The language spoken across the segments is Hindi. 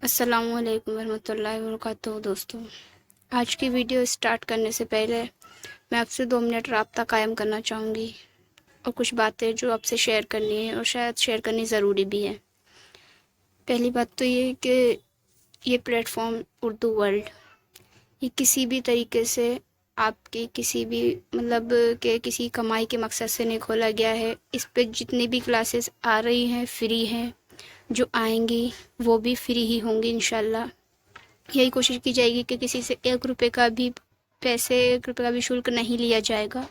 अस्सलामुअलैकुम वरहमतुल्लाहि वबरकातुहू। दोस्तों, आज की वीडियो स्टार्ट करने से पहले मैं आपसे 2 मिनट राब्ता कायम करना चाहूँगी और कुछ बातें जो आपसे शेयर करनी है और शायद शेयर करनी ज़रूरी भी है। पहली बात तो ये कि ये प्लेटफॉर्म उर्दू वर्ल्ड, ये किसी भी तरीके से आपकी किसी भी मतलब के किसी कमाई के मकसद से नहीं खोला गया है। इस पे जितनी भी क्लासेस आ रही हैं फ्री हैं, जो आएंगी वो भी फ्री ही होंगी इंशाल्लाह। यही कोशिश की जाएगी कि किसी से 1 रुपये का भी शुल्क नहीं लिया जाएगा।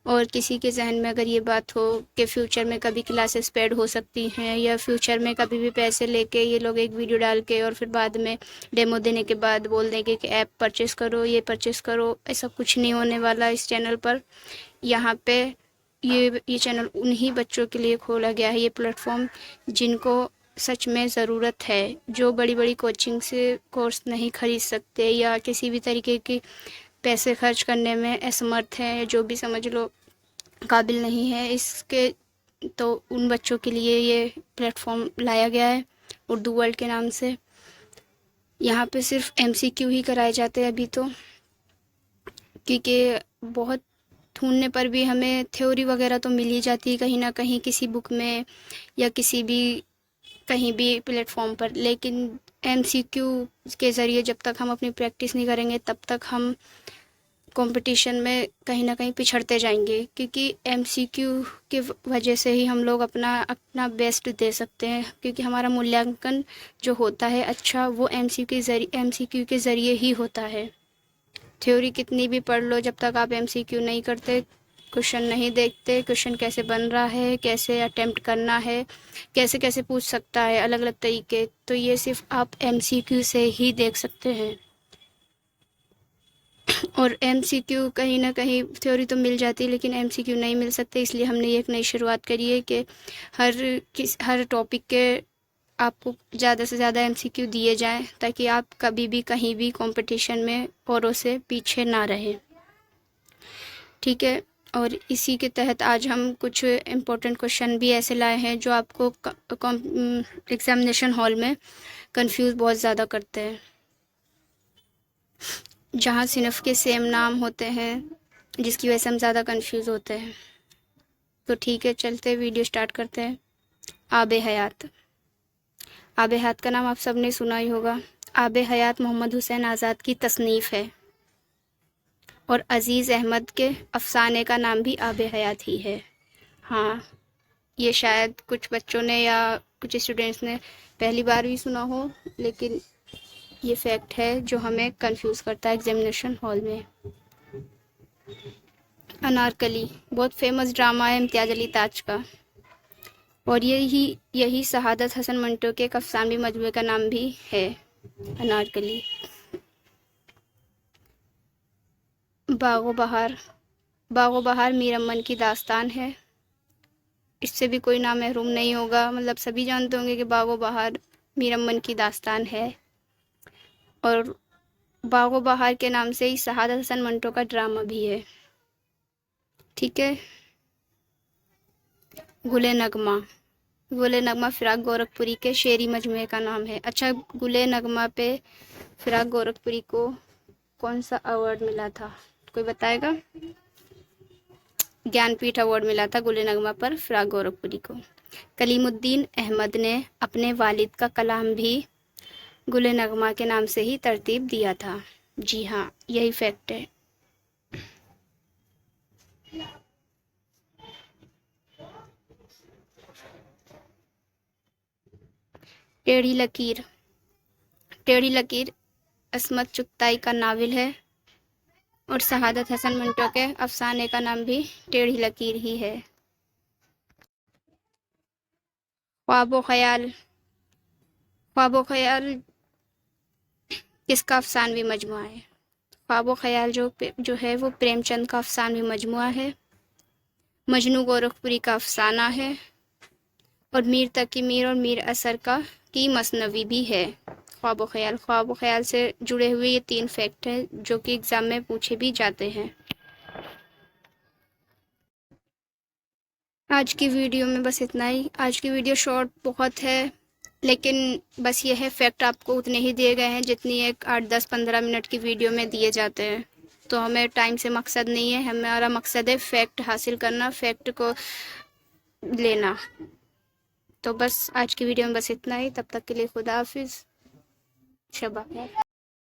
और किसी के जहन में अगर ये बात हो कि फ़्यूचर में कभी क्लासेस पेड हो सकती हैं या फ्यूचर में कभी भी पैसे लेके ये लोग एक वीडियो डाल के और फिर बाद में डेमो देने के बाद बोल देंगे कि ऐप परचेज़ करो, ये परचेज़ करो, ऐसा कुछ नहीं होने वाला इस चैनल पर। यहाँ पे ये चैनल उन्हीं बच्चों के लिए खोला गया है, ये प्लेटफॉर्म जिनको सच में ज़रूरत है, जो बड़ी बड़ी कोचिंग से कोर्स नहीं ख़रीद सकते या किसी भी तरीके की पैसे खर्च करने में असमर्थ हैं, जो भी समझ लो काबिल नहीं है इसके, तो उन बच्चों के लिए ये प्लेटफॉर्म लाया गया है उर्दू वर्ल्ड के नाम से। यहाँ पे सिर्फ MCQ ही कराए जाते हैं अभी तो, क्योंकि बहुत ढूंढने पर भी हमें थ्योरी वगैरह तो मिल ही जाती है कहीं ना कहीं किसी बुक में या किसी भी कहीं भी प्लेटफॉर्म पर, लेकिन MCQ के ज़रिए जब तक हम अपनी प्रैक्टिस नहीं करेंगे तब तक हम कंपटीशन में कहीं ना कहीं पिछड़ते जाएंगे, क्योंकि MCQ की वजह से ही हम लोग अपना अपना बेस्ट दे सकते हैं, क्योंकि हमारा मूल्यांकन जो होता है अच्छा वो MCQ के ज़रिए ही होता है। थ्योरी कितनी भी पढ़ लो, जब तक आप MCQ नहीं करते, क्वेश्चन नहीं देखते, क्वेश्चन कैसे बन रहा है, कैसे अटेम्प्ट करना है, कैसे कैसे पूछ सकता है अलग अलग तरीके, तो ये सिर्फ आप MCQ से ही देख सकते हैं। और MCQ कहीं ना कहीं थ्योरी तो मिल जाती है लेकिन MCQ नहीं मिल सकते, इसलिए हमने एक नई शुरुआत करी है कि हर टॉपिक के आपको ज़्यादा से ज़्यादा MCQ दिए जाएं, ताकि आप कभी भी कहीं भी कंपटीशन में औरों से पीछे ना रहें। ठीक है, और इसी के तहत आज हम कुछ इम्पोर्टेंट क्वेश्चन भी ऐसे लाए हैं जो आपको एग्ज़ामिनेशन हॉल में कंफ्यूज बहुत ज़्यादा करते हैं, जहाँ सिर्फ के सेम नाम होते हैं, जिसकी वजह से हम ज़्यादा कंफ्यूज होते हैं। तो ठीक है, चलते वीडियो स्टार्ट करते हैं। आब हयात। आब हयात का नाम आप सब ने सुना ही होगा। आब हयात मोहम्मद हुसैन आज़ाद की तसनीफ़ है और अज़ीज़ अहमद के अफ़साने का नाम भी आब हयात ही है। हाँ, ये शायद कुछ बच्चों ने या कुछ स्टूडेंट्स ने पहली बार भी सुना हो, लेकिन ये फैक्ट है जो हमें कंफ्यूज करता है एग्जामिनेशन हॉल में। अनारकली बहुत फेमस ड्रामा है इम्तियाज़ अली ताज का, और यही शहादत हसन मंटो के एक अफसानवी मजमूए का नाम भी है, अनारकली। बागो बहार मीर अमन की दास्तान है, इससे भी कोई नाम महरूम नहीं होगा, मतलब सभी जानते होंगे कि बागो बहार मीर अमन की दास्तान है। और बागो बहार के नाम से ही शहादत हसन मंटो का ड्रामा भी है। ठीक है, गुले नगमा फ़िराक गोरखपुरी के शेरी मजमूए का नाम है। अच्छा, गुले नगमा पे फ़िराक गोरखपुरी को कौन सा अवार्ड मिला था, कोई बताएगा? ज्ञानपीठ अवार्ड मिला था गुले नगमा पर फ़िराक गोरखपुरी को। कलीमुद्दीन अहमद ने अपने वालिद का कलाम भी गुले नगमा के नाम से ही तरतीब दिया था। जी हाँ, यही फैक्ट है। टेढ़ी लकीर असमत चुगताई का नावल है और शहादत हसन मंटो के अफसाने का नाम भी टेढ़ी लकीर ही है। ख्वाबो ख्याल किसका अफसानवी मजमुआ है? ख्वाबो ख्याल जो है वो प्रेमचंद का अफसानवी मजमुआ है, मजनू गोरखपुरी का अफसाना है, और मीर तकी मीर और मीर असर की मसनवी भी है। ख्वाबो ख्याल से जुड़े हुए ये 3 फैक्ट हैं जो कि एग्ज़ाम में पूछे भी जाते हैं। आज की वीडियो में बस इतना ही। आज की वीडियो शॉर्ट बहुत है, लेकिन बस ये है, फैक्ट आपको उतने ही दिए गए हैं जितनी एक 8, 10, 15 मिनट की वीडियो में दिए जाते हैं। तो हमें टाइम से मकसद नहीं है, हमारा मकसद है फैक्ट हासिल करना, फैक्ट को लेना। तो बस आज की वीडियो में बस इतना ही। तब तक के लिए खुदा हाफिज़, शब्बा खैर।